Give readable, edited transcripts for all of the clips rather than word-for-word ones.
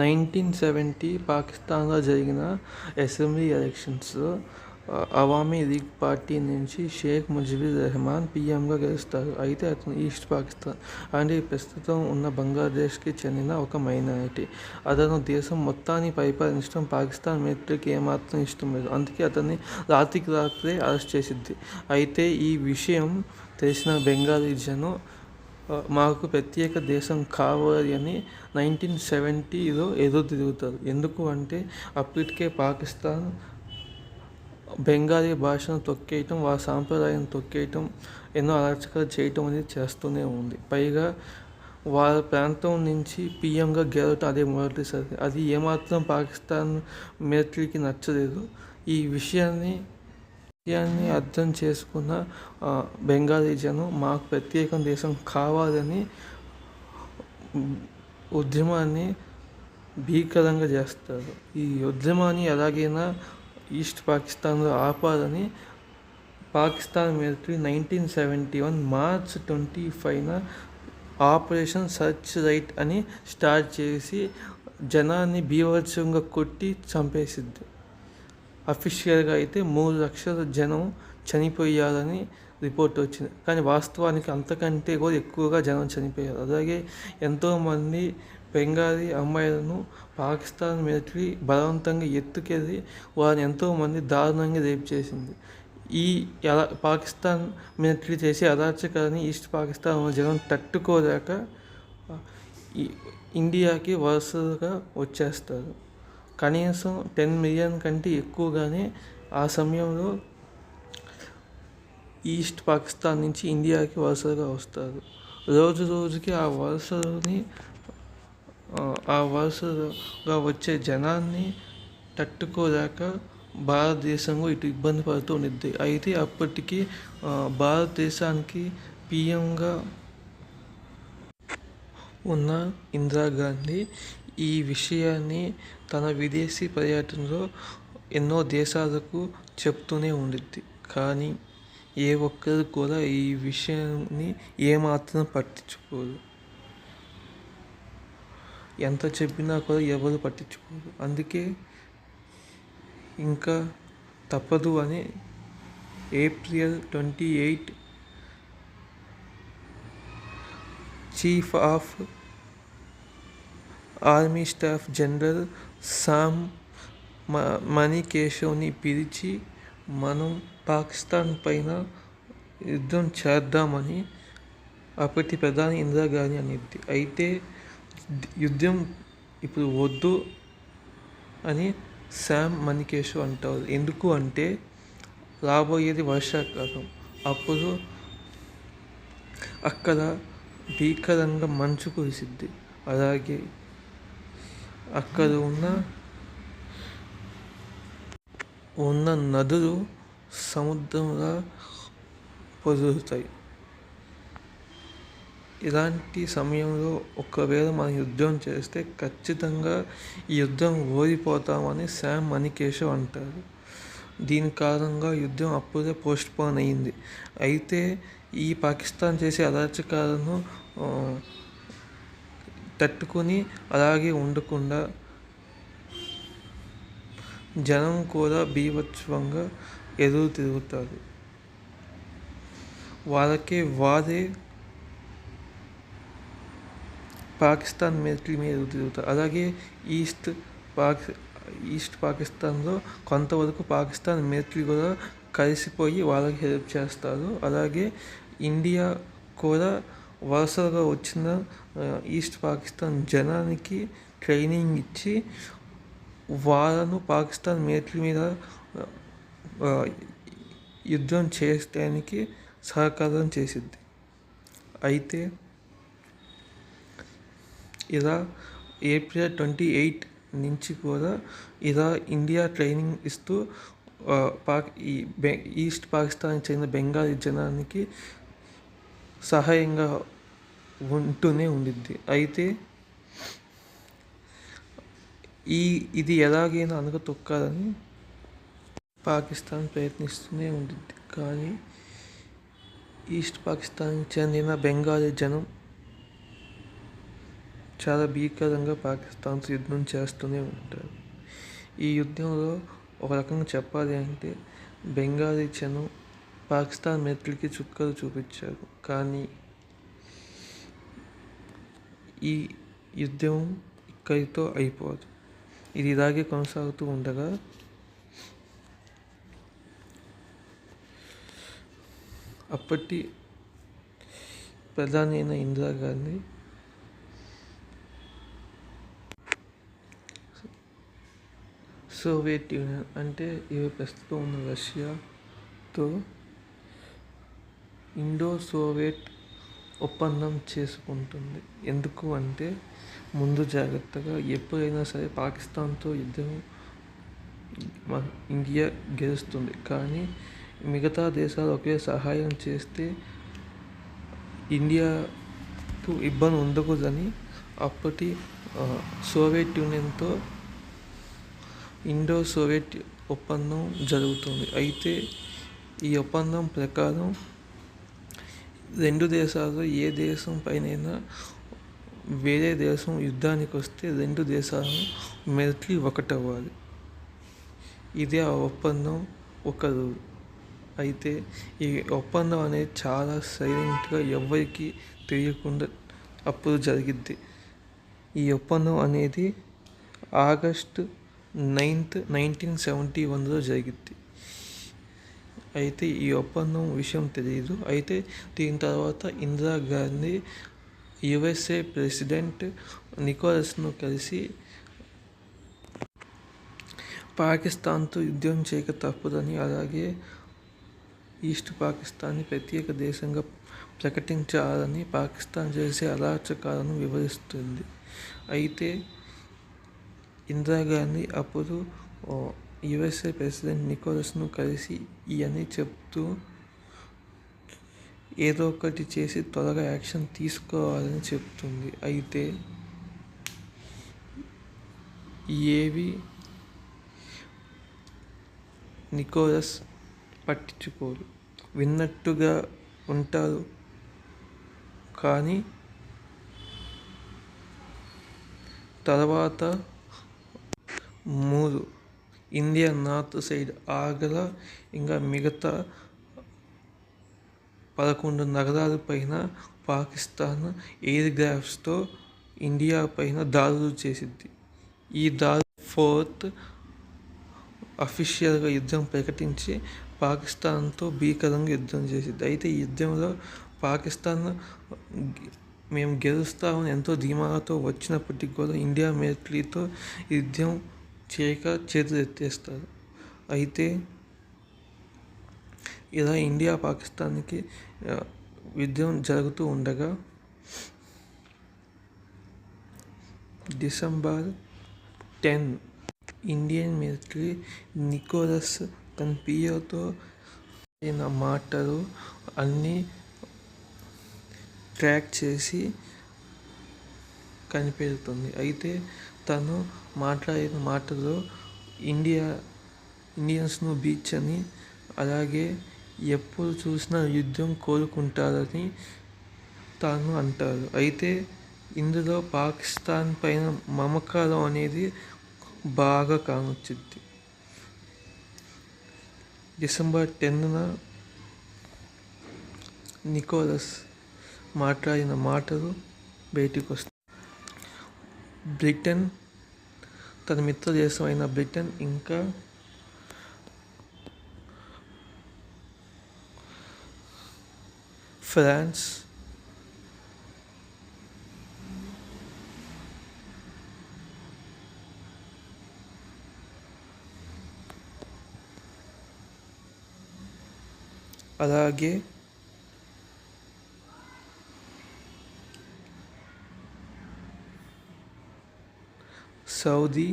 1970 పాకిస్తాన్లో జరిగిన అసెంబ్లీ ఎలక్షన్స్లో అవామీ లీగ్ పార్టీ నుంచి షేక్ ముజిబుర్ రెహమాన్ పీఎంగా గెలుస్తారు. అయితే అతను ఈస్ట్ పాకిస్తాన్ అంటే ప్రస్తుతం ఉన్న బంగ్లాదేశ్కి చెందిన ఒక మైనారిటీ. అతను దేశం మొత్తాన్ని పరిపాలించడం పాకిస్తాన్ మిలిటరీకి ఏమాత్రం ఇష్టం లేదు. అందుకే అతన్ని రాత్రికి రాత్రే అరెస్ట్ చేసింది. అయితే ఈ విషయం తెలిసిన బెంగాలీ జనం మాకు ప్రత్యేక దేశం కావాలి అని 1970లో ఎదురు తిరుగుతారు. ఎందుకు అంటే అప్పటికే పాకిస్తాన్ బెంగాలీ భాషను తొక్కేయటం, వారి సాంప్రదాయం తొక్కేయటం, ఎన్నో అరాచకాలు చేయటం అనేది చేస్తూనే ఉంది. పైగా వాళ్ళ ప్రాంతం నుంచి పీఎంగా గెలవటం అదే మొదటిసారి. అది ఏమాత్రం పాకిస్తాన్ మిలిటరీకి నచ్చలేదు. ఈ విషయాన్ని అర్థం చేసుకున్న బెంగాలీ జనం మాకు ప్రత్యేక దేశం కావాలని ఉద్యమాన్ని భీకరంగా చేస్తారు. ఈ ఉద్యమాన్ని ఎలాగైనా ఈస్ట్ పాకిస్తాన్లో ఆపాలని పాకిస్తాన్ మిలిటరీ 1971 మార్చ్ 25న ఆపరేషన్ సర్చ్ రైట్ అని స్టార్ట్ చేసి జనాన్ని బీభత్సంగా కొట్టి చంపేసిద్ది. అఫీషియల్గా అయితే 3 లక్షల జనం చనిపోయారని రిపోర్ట్ వచ్చింది. కానీ వాస్తవానికి అంతకంటే కూడా ఎక్కువగా జనం చనిపోయారు. అలాగే ఎంతోమంది బెంగాలీ అమ్మాయిలను పాకిస్తాన్ మిలిటరీ బలవంతంగా ఎత్తుకెళ్ళి వారిని ఎంతోమంది దారుణంగా రేప్ చేసింది. ఈ పాకిస్తాన్ మిలిటరీ చేసే అరాచకాన్ని ఈస్ట్ పాకిస్తాన్ జనం తట్టుకోలేక ఇండియాకి వరుసగా వచ్చేస్తారు. కనీసం 10 మిలియన్ కంటే ఎక్కువగానే ఆ సమయంలో ఈస్ట్ పాకిస్తాన్ నుంచి ఇండియాకి వరుసగా వస్తారు. రోజు రోజుకి ఆ వరుసగా వచ్చే జనాన్ని తట్టుకోలేక భారతదేశంలో ఇటు ఇబ్బంది పడుతూ ఉండిద్ది. అయితే అప్పటికి భారతదేశానికి పీఎంగా ఉన్న ఇందిరాగాంధీ ఈ విషయాన్ని తన విదేశీ పర్యటనలో ఎన్నో దేశాలకు చెప్తూనే ఉండిద్ది. కానీ ఏ ఒక్కరు కూడా ఈ విషయాన్ని ఏమాత్రం పట్టించుకోరు. ఎంత చెప్పినా కూడా ఎవరు పట్టించుకోరు. అందుకే ఇంకా తప్పదు అని April 28 chief of army staff general Sam మణికేశవ్ని పిలిచి మనం పాకిస్తాన్ పైన యుద్ధం చేద్దామని అప్పటి ప్రధాని ఇందిరాగాంధీ అనేది. అయితే యుద్ధం ఇప్పుడు వద్దు అని సామ్ మణికేశవ్ అంటారు. ఎందుకు అంటే రాబోయేది వర్షాకాలం. అప్పుడు అక్కడ భీకరంగా మంచు కురిసిద్ది. అలాగే అక్కడ ఉన్న నదులు సముద్రంలా పొదురుతాయి. ఇలాంటి సమయంలో ఒకవేళ మనం యుద్ధం చేస్తే ఖచ్చితంగా ఈ యుద్ధం ఓడిపోతామని సామ్ మణికేశవ్ అంటారు. దీని కారణంగా యుద్ధం అప్పుడే పోస్ట్పోన్ అయింది. అయితే ఈ పాకిస్తాన్ చేసే అరాచకాలను తట్టుకొని అలాగే ఉండకుండా జనం కూడా బీభత్సంగా ఎదురు తిరుగుతారు. వారే పాకిస్తాన్ మిలిటరీ మీద ఎదురు తిరుగుతారు. అలాగే ఈస్ట్ పాకిస్తాన్లో కొంతవరకు పాకిస్తాన్ మిలిటరీ కూడా కలిసిపోయి వాళ్ళకి హెల్ప్ చేస్తారు. అలాగే ఇండియా కూడా వరుసగా వచ్చిన ఈస్ట్ పాకిస్తాన్ జనానికి ట్రైనింగ్ ఇచ్చి వాళ్ళను పాకిస్తాన్ మిలిటరీ మీద యుద్ధం చేయడానికి సహకారం చేసిద్ది. అయితే ఇలా ఏప్రిల్ 28 నుంచి కూడా ఇలా ఇండియా ట్రైనింగ్ ఇస్తూ ఈస్ట్ పాకిస్తాన్కి చెందిన బెంగాలీ జనానికి సహాయంగా ఉంటూనే ఉండిద్ది. అయితే ఇది ఎలాగైనా అణగతొక్కాలని పాకిస్తాన్ ప్రయత్నిస్తూనే ఉండిద్ది. కానీ ఈస్ట్ పాకిస్తాన్కి చెందిన బెంగాలీ జనం చాలా భీకరంగా పాకిస్తాన్తో యుద్ధం చేస్తూనే ఉంటారు. ఈ యుద్ధంలో ఒక రకంగా చెప్పాలి అంటే బెంగాలీ జనం పాకిస్తాన్ మిలిటరీకి చుక్కలు చూపించారు. కానీ ఈ యుద్ధం ఇక్కడితో అయిపోదు. ఇది ఇలాగే కొనసాగుతూ ఉండగా అప్పటి ప్రధాని అయిన ఇందిరాగాంధీ సోవియట్ యూనియన్ అంటే ఇవి ప్రస్తుతం ఉన్న రష్యాతో ఇండో సోవియట్ ఒప్పందం చేసుకుంటుంది. ఎందుకు అంటే ముందు జాగ్రత్తగా ఎప్పుడైనా సరే పాకిస్తాన్తో యుద్ధం ఇండియా గెలుస్తుంది, కానీ మిగతా దేశాలు ఒకే సహాయం చేస్తే ఇండియాకు ఇబ్బంది ఉండకూడదని అప్పటి సోవియట్ యూనియన్తో ఇండో సోవియట్ ఒప్పందం జరుగుతుంది. అయితే ఈ ఒప్పందం ప్రకారం రెండు దేశాల్లో ఏ దేశం పైనైనా వేరే దేశం యుద్ధానికి వస్తే రెండు దేశాలను మిలిటరీ ఒకటవ్వాలి. ఇదే ఆ ఒప్పందం ఒక రూల్. అయితే ఈ ఒప్పందం అనేది చాలా సైలెంట్గా ఎవరికి తెలియకుండా అప్పుడు జరిగిద్ది. ఈ ఒప్పందం అనేది ఆగస్టు 9, 1971లో జరిగిద్ది. అయితే ఈ ఒప్పందం విషయం తెలియదు. అయితే దీని తర్వాత ఇందిరాగాంధీ యుఎస్ఏ ప్రెసిడెంట్ నికోలస్ను కలిసి పాకిస్తాన్తో యుద్ధం చేయక తప్పదని, అలాగే ఈస్ట్ పాకిస్తాన్ని ప్రత్యేక దేశంగా ప్రకటించాలని పాకిస్తాన్ చేసే అరాచకాలను వివరిస్తుంది. అయితే ఇందిరాగాంధీ అప్పుడు యుఎస్ఏ ప్రెసిడెంట్ నికోలస్ను కలిసి ఇవన్నీ చెప్తూ ఏదో ఒకటి చేసి త్వరగా యాక్షన్ తీసుకోవాలని చెప్తుంది. అయితే ఏవి నికోలస్ పట్టించుకోరు, విన్నట్టుగా ఉంటారు. కానీ తర్వాత 3 ఇండియా నార్త్ సైడ్ ఆగ్రా ఇంకా మిగతా 11 నగరాల పైన పాకిస్తాన్ ఎయిర్ క్రాఫ్ట్స్తో ఇండియా పైన దాడులు చేసింది. ఈ దాడి 4th అఫీషియల్గా యుద్ధం ప్రకటించి పాకిస్తాన్తో భీకరంగా యుద్ధం చేసింది. అయితే ఈ యుద్ధంలో పాకిస్తాన్ మేము గెలుస్తామని ఎంతో ధీమాతో వచ్చినప్పటికీ కూడా ఇండియా మిలిటరీతో యుద్ధం చేయక చేతులు ఎత్తేస్తారు. అయితే ఇలా ఇండియా పాకిస్తాన్కి యుద్ధం జరుగుతూ ఉండగా December 10 ఇండియన్ మిలిటరీ నికోలస్ తన పిఏతో అయిన మాటలు అన్నీ ట్రాక్ చేసి కనిపెడుతుంది. అయితే తను మాట్లాడిన మాటలో ఇండియన్స్ను బీచ్ అని, అలాగే ఎప్పుడు చూసినా యుద్ధం కోరుకుంటారని తాను అంటారు. అయితే ఇందులో పాకిస్తాన్ పైన మమకారం అనేది బాగా కానొచ్చింది. December 10న నికోలస్ మాట్లాడిన మాటలు బయటికి వస్తాయి. బ్రిటన్, తన మిత్ర దేశం అయిన బ్రిటన్ ఇంకా ఫ్రాన్స్ అలాగే సౌదీ,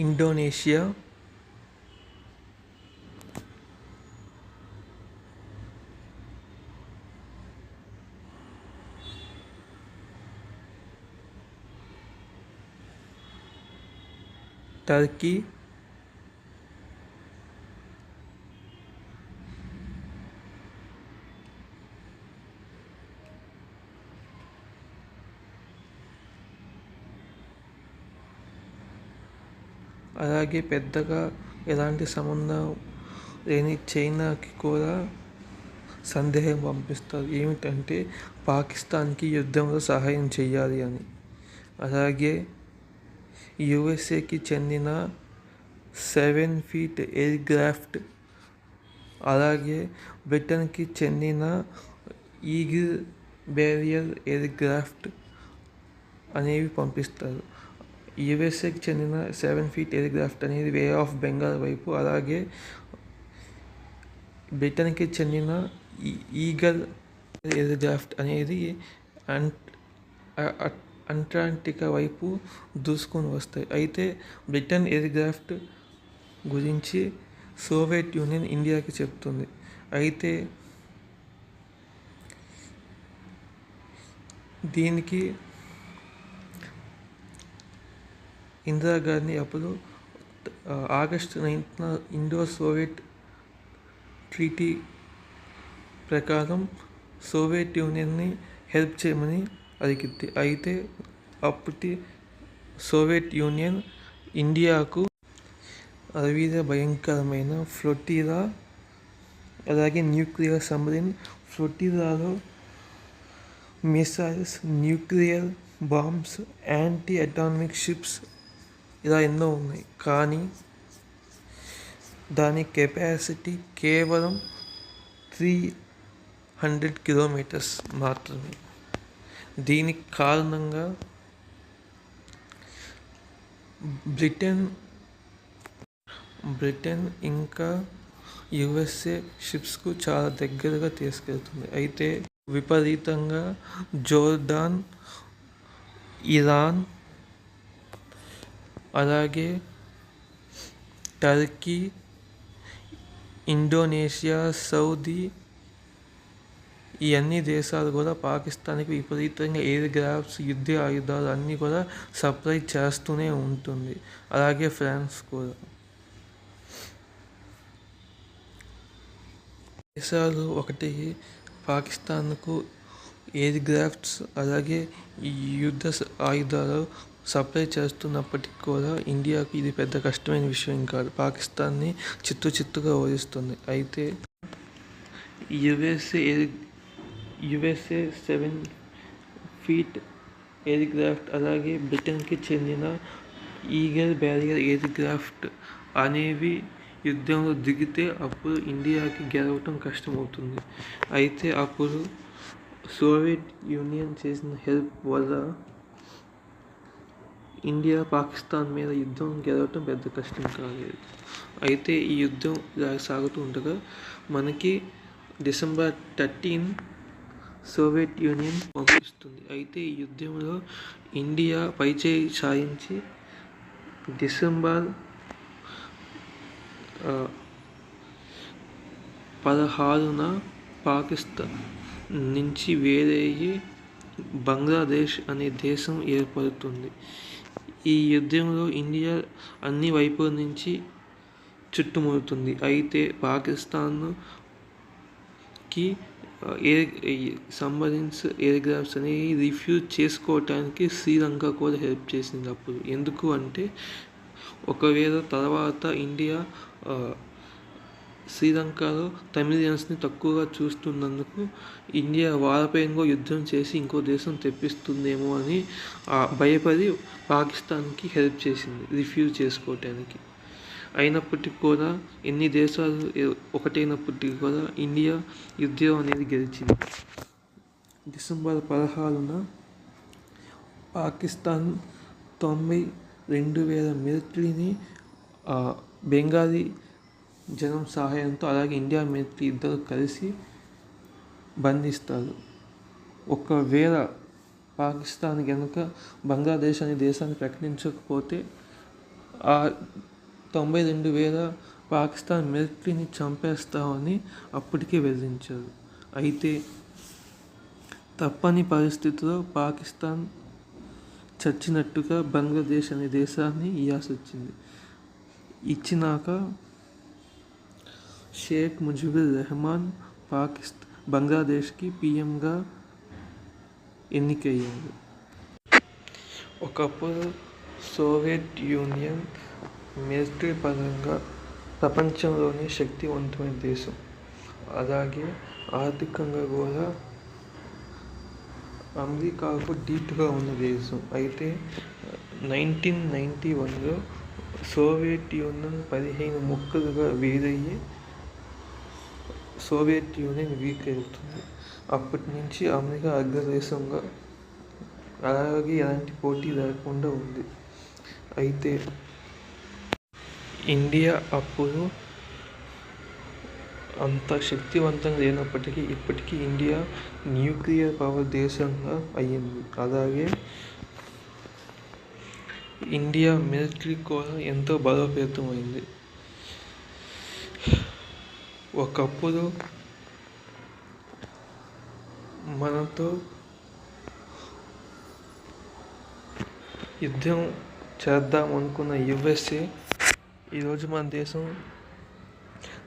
ఇండోనేషియా, టర్కీ, అలాగే పెద్దగా ఎలాంటి సంబంధం లేని చైనాకి కూడా సందేహం పంపిస్తారు. ఏమిటంటే పాకిస్తాన్కి యుద్ధంలో సహాయం చేయాలి అని. అలాగే యుఎస్ఏకి చెందిన 7 feet ఎయిర్ క్రాఫ్ట్, అలాగే బ్రిటన్కి చెందిన ఈగిల్ బ్యారియర్ ఎయిర్ క్రాఫ్ట్ అనేవి పంపిస్తారు. యుఎస్ఏకి చెందిన 7 feet ఎయిర్ క్రాఫ్ట్ అనేది వే ఆఫ్ బెంగాల్ వైపు, అలాగే బ్రిటన్కి చెందిన ఈగల్ ఎయిర్ క్రాఫ్ట్ అనేది అంటార్క్టికా వైపు దూసుకొని వస్తాయి. అయితే బ్రిటన్ ఎయిర్ క్రాఫ్ట్ గురించి సోవియట్ యూనియన్ ఇండియాకి చెప్తుంది. అయితే దీనికి ఇందిరాగాంధీ అప్పుడు August 9th Indo Soviet treaty ప్రకారం సోవియట్ యూనియన్ని హెల్ప్ చేయమని అడిగింది. అయితే అప్పటి సోవియట్ యూనియన్ ఇండియాకు అవిధ భయంకరమైన ఫ్లోటిలా, అలాగే న్యూక్లియర్ సబ్మరీన్, ఫ్లోటిలాలో missiles, nuclear bombs, anti atomic ships ఇలా ఎన్నో ఉన్నాయి. కానీ దాని కెపాసిటీ కేవలం 300 kilometers మాత్రమే. దీనికి కారణంగా బ్రిటన్ ఇంకా యుఎస్ఏ షిప్స్కు చాలా దగ్గరగా తీసుకెళ్తుంది. అయితే విపరీతంగా జోర్డాన్, ఇరాన్, అలాగే టర్కీ, ఇండోనేషియా, సౌదీ ఈ అన్ని దేశాలు కూడా పాకిస్తాన్కి విపరీతంగా ఎయిర్ క్రాఫ్ట్స్, యుద్ధ ఆయుధాలు అన్నీ కూడా సప్లై చేస్తూనే ఉంటుంది. అలాగే ఫ్రాన్స్ కూడా. దేశాలు ఒకటి పాకిస్తాన్కు ఎయిర్ క్రాఫ్ట్స్, అలాగే యుద్ధ ఆయుధాలు సప్లై చేస్తున్నప్పటికీ కూడా ఇండియాకి ఇది పెద్ద కష్టమైన విషయం కాదు. పాకిస్తాన్ని చిత్తుగా ఓడిస్తుంది. అయితే యుఎస్ఏ 7 feet ఎయిర్ క్రాఫ్ట్, అలాగే బ్రిటన్కి చెందిన ఈగల్ బ్యారియర్ ఎయిర్ క్రాఫ్ట్ అనేవి యుద్ధంలో దిగితే అప్పుడు ఇండియాకి గెలవటం కష్టమవుతుంది. అయితే అప్పుడు సోవియట్ యూనియన్ చేసిన హెల్ప్ వల్ల ఇండియా పాకిస్తాన్ మీద యుద్ధం గెలవటం పెద్ద కష్టం కాలేదు. అయితే ఈ యుద్ధం ఇలా సాగుతూ ఉండగా మనకి December 13 సోవియట్ యూనియన్ పంపిస్తుంది. అయితే ఈ యుద్ధంలో ఇండియా పైచేయి సాధించి December 16న పాకిస్తాన్ నుంచి వేరయ్యి బంగ్లాదేశ్ అనే దేశం ఏర్పడుతుంది. ఈ యుద్ధంలో ఇండియా అన్ని వైపుల నుంచి చుట్టుముడుతుంది. అయితే పాకిస్తాన్కి సబ్మరీన్స్, ఎయిర్ క్రాఫ్ట్స్ అనేవి రిఫ్యూజ్ చేసుకోవటానికి శ్రీలంక కూడా హెల్ప్ చేసింది అప్పుడు. ఎందుకు అంటే ఒకవేళ తర్వాత ఇండియా శ్రీలంకలో తమిళియన్స్ని తక్కువగా చూస్తున్నందుకు ఇండియా వాళ్ళపైన యుద్ధం చేసి ఇంకో దేశం తెప్పిస్తుందేమో అని భయపడి పాకిస్తాన్కి హెల్ప్ చేసింది రిఫ్యూజ్ చేసుకోవటానికి. అయినప్పటికీ కూడా ఎన్ని దేశాలు ఒకటైనప్పటికీ కూడా ఇండియా యుద్ధం అనేది గెలిచింది. December 16న పాకిస్తాన్ 92,000 మిలిటరీని బెంగాలీ జనం సహాయంతో, అలాగే ఇండియా మిలిటరీ ఇద్దరు కలిసి బంధిస్తారు. ఒకవేళ పాకిస్తాన్ కనుక బంగ్లాదేశ్ అనే దేశాన్ని ప్రకటించకపోతే ఆ 92,000 పాకిస్తాన్ మిలిటరీని చంపేస్తామని అప్పటికే బెదిరించారు. అయితే తప్పని పరిస్థితిలో పాకిస్తాన్ చచ్చినట్టుగా బంగ్లాదేశ్ అనే దేశాన్ని ఇయ్యాల్సి వచ్చింది. ఇచ్చినాక షేక్ ముజిబుర్ రెహమాన్ బంగ్లాదేశ్కి పిఎంగా ఎన్నికయ్యారు. ఒకప్పుడు సోవియట్ యూనియన్ మిలిటరీ పరంగా ప్రపంచంలోనే శక్తివంతమైన దేశం, అలాగే ఆర్థికంగా కూడా అమెరికాకు ధీటుగా ఉన్న దేశం. అయితే 1991లో సోవియట్ యూనియన్ 15 ముక్కలుగా వేరయ్యి సోవియట్ యూనియన్ వీక్ అవుతుంది. అప్పటి నుంచి అమెరికా అగ్రదేశంగా, అలాగే ఎలాంటి పోటీ లేకుండా ఉంది. అయితే ఇండియా అప్పుడు అంత శక్తివంతంగా లేనప్పటికీ ఇప్పటికీ ఇండియా న్యూక్లియర్ పవర్ దేశంగా అయ్యింది. అలాగే ఇండియా మిలిటరీ కూడా ఎంతో బలోపేతమైంది. ఒకప్పుడు మనతో యుద్ధం చేద్దాం అనుకున్న యుఎస్ఏ ఈరోజు మన దేశం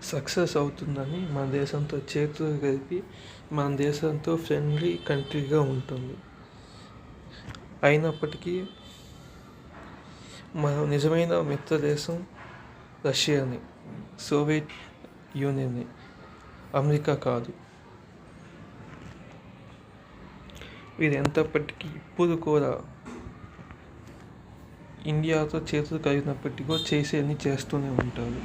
సక్సెస్ అవుతుందని మన దేశంతో చేతులు కలిపి మన దేశంతో ఫ్రెండ్లీ కంట్రీగా ఉంటుంది. అయినప్పటికీ మన నిజమైన మిత్ర దేశం రష్యాని, సోవియట్ యూనియన్ని, అమెరికా కాదు. వీరు ఎంతప్పటికీ ఇప్పుడు కూడా ఇండియాతో చేతులు కలిగినప్పటికీ చేసేవన్నీ చేస్తూనే ఉంటారు.